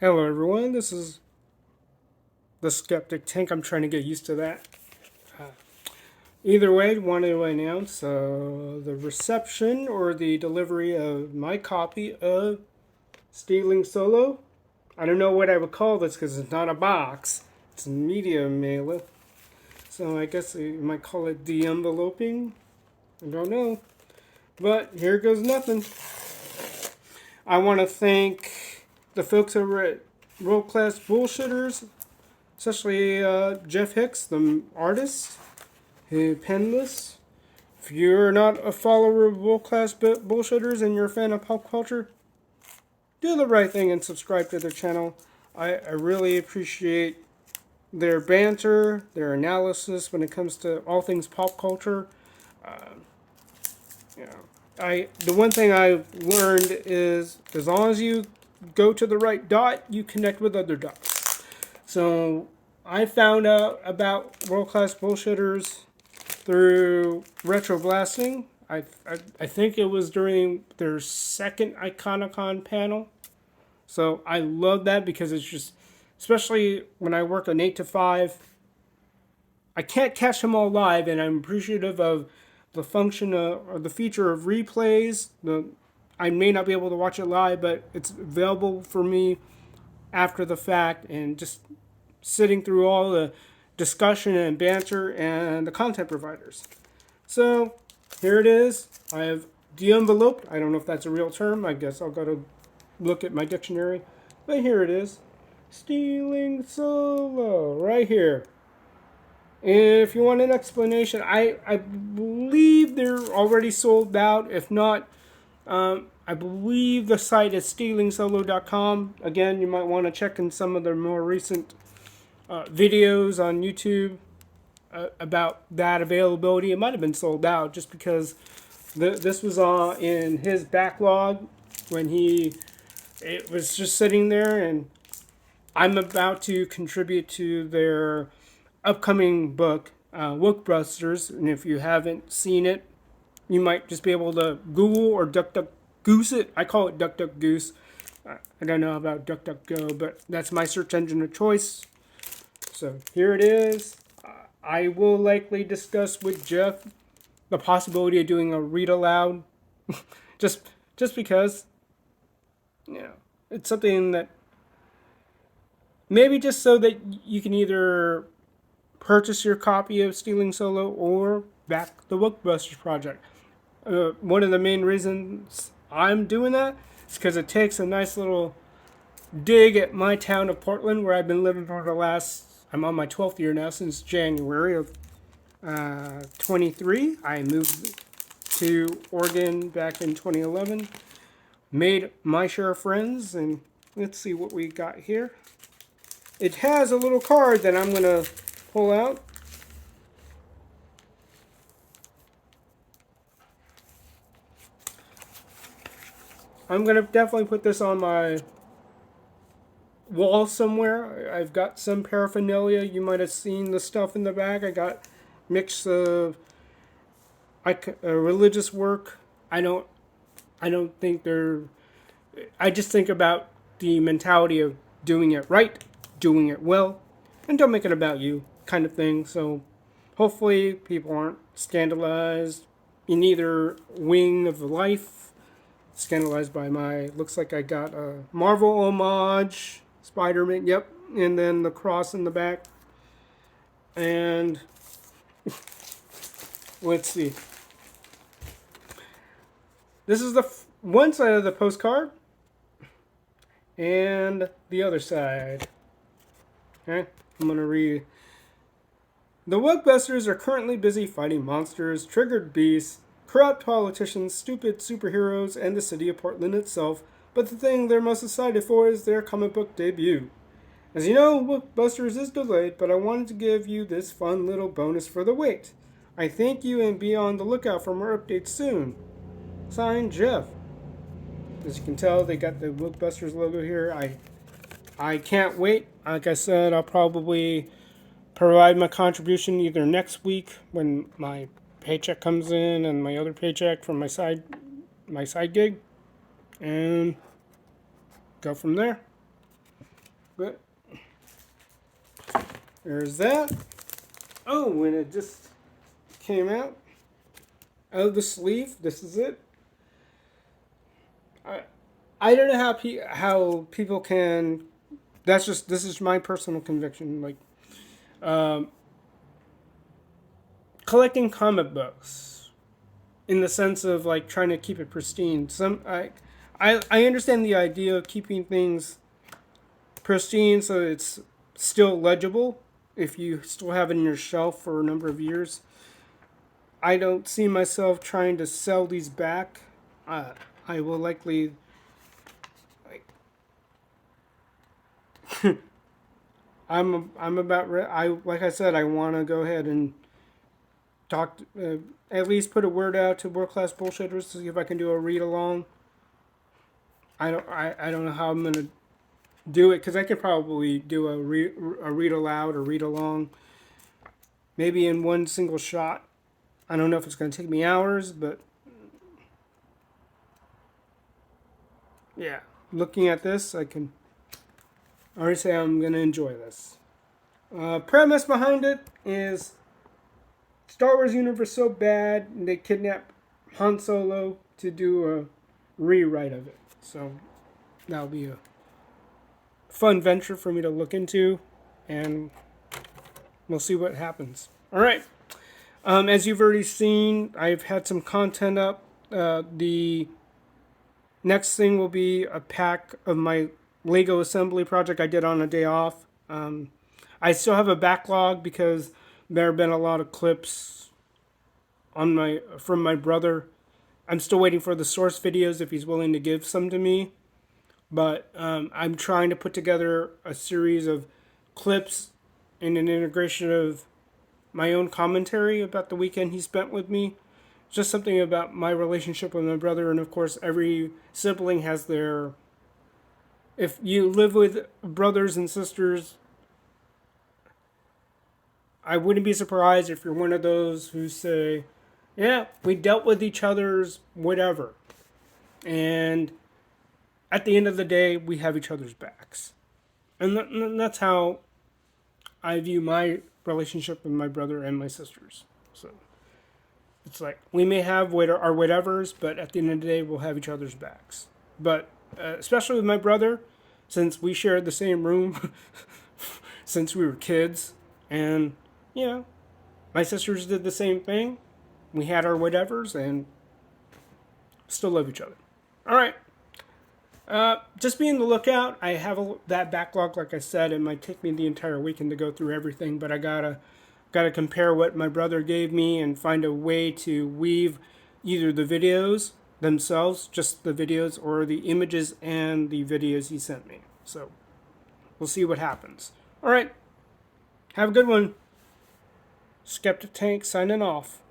Hello everyone, this is the Skeptic Tank. I'm trying to get used to that. Either way, wanted to announce the reception or the delivery of my copy of Stealing Solo. I don't know what I would call this because it's not a box. It's a media mailer. So I guess you might call it de-enveloping. I don't know. But here goes nothing. I want to thank the folks over at World Class Bullshitters, especially Jeff Hicks, the artist who penned this. If you're not a follower of World Class Bullshitters and you're a fan of pop culture, do the right thing and subscribe to their channel. I really appreciate their banter, their analysis when it comes to all things pop culture. The one thing I've learned is as long as you go to the right dot, you connect with other dots. So I found out about World Class Bullshitters through retro blasting. I think it was during their second Iconicon panel. So I love that because it's just, especially when I work an 8 to 5, I can't catch them all live, and I'm appreciative of the function or the feature of replays. I may not be able to watch it live, but it's available for me after the fact, and just sitting through all the discussion and banter and the content providers. So here it is. I have de-enveloped. I don't know if that's a real term. I guess I'll go to look at my dictionary. But here it is. Stealing Solo. Right here. If you want an explanation, I believe they're already sold out. If not, I believe the site is stealingsolo.com. Again, you might want to check in some of their more recent videos on YouTube about that availability. It might have been sold out just because this was in his backlog when it was just sitting there, and I'm about to contribute to their upcoming book, Wokebusters, and if you haven't seen it, you might just be able to Google or DuckDuckGoose it. I call it DuckDuckGoose. I don't know about DuckDuckGo, but that's my search engine of choice. So here it is. I will likely discuss with Jeff the possibility of doing a read aloud, just because, it's something that maybe just so that you can either purchase your copy of Stealing Solo or back the Wokebusters project. One of the main reasons I'm doing that is because it takes a nice little dig at my town of Portland, where I've been living for I'm on my 12th year now, since January of 23. I moved to Oregon back in 2011. Made my share of friends, and let's see what we got here. It has a little card that I'm going to pull out. I'm going to definitely put this on my wall somewhere. I've got some paraphernalia. You might have seen the stuff in the back. I got mix of religious work. I don't think I just think about the mentality of doing it right, doing it well, and don't make it about you kind of thing. So hopefully people aren't scandalized in either wing of life. Scandalized by looks like I got a Marvel homage, Spider-Man, yep, and then the cross in the back. And let's see. This is the one side of the postcard, and the other side. Okay, I'm going to read. The Wokebusters are currently busy fighting monsters, triggered beasts, corrupt politicians, stupid superheroes, and the city of Portland itself, but the thing they're most excited for is their comic book debut. As you know, Wokebusters is delayed, but I wanted to give you this fun little bonus for the wait. I thank you, and be on the lookout for more updates soon. Signed, Jeff. As you can tell, they got the Wokebusters logo here. I can't wait. Like I said, I'll probably provide my contribution either next week when my paycheck comes in, and my other paycheck from my side gig, and go from there. But there's that. Oh, and it just came out of the sleeve. This is it. I don't know how people can. This is my personal conviction. Like collecting comic books, in the sense of like trying to keep it pristine. I understand the idea of keeping things pristine so it's still legible if you still have it in your shelf for a number of years. I don't see myself trying to sell these back. I will likely like I'm about I like I said I want to go ahead and talk at least put a word out to World Class Bullshitters to see if I can do a read along. I don't know how I'm gonna do it because I could probably do a read aloud or read along, maybe in one single shot. I don't know if it's going to take me hours, but yeah, looking at this, I can already say I'm going to enjoy this. Premise behind it is Star Wars universe so bad they kidnap Han Solo to do a rewrite of it. So that'll be a fun venture for me to look into, and we'll see what happens. All right. As you've already seen, I've had some content up. The next thing will be a pack of my Lego assembly project I did on a day off. I still have a backlog because there have been a lot of clips from my brother. I'm still waiting for the source videos if he's willing to give some to me. But I'm trying to put together a series of clips and an integration of my own commentary about the weekend he spent with me. Just something about my relationship with my brother, and of course every sibling has their... If you live with brothers and sisters, I wouldn't be surprised if you're one of those who say, yeah, we dealt with each other's whatever. And at the end of the day, we have each other's backs. And that's how I view my relationship with my brother and my sisters. So it's like we may have our whatevers, but at the end of the day, we'll have each other's backs. But especially with my brother, since we shared the same room since we were kids, and you know, my sisters did the same thing. We had our whatevers and still love each other. All right. Just be on the lookout. I have that backlog, like I said. It might take me the entire weekend to go through everything, but I gotta compare what my brother gave me and find a way to weave either the videos themselves, just the videos, or the images and the videos he sent me. So we'll see what happens. All right. Have a good one. Skeptic Tank signing off.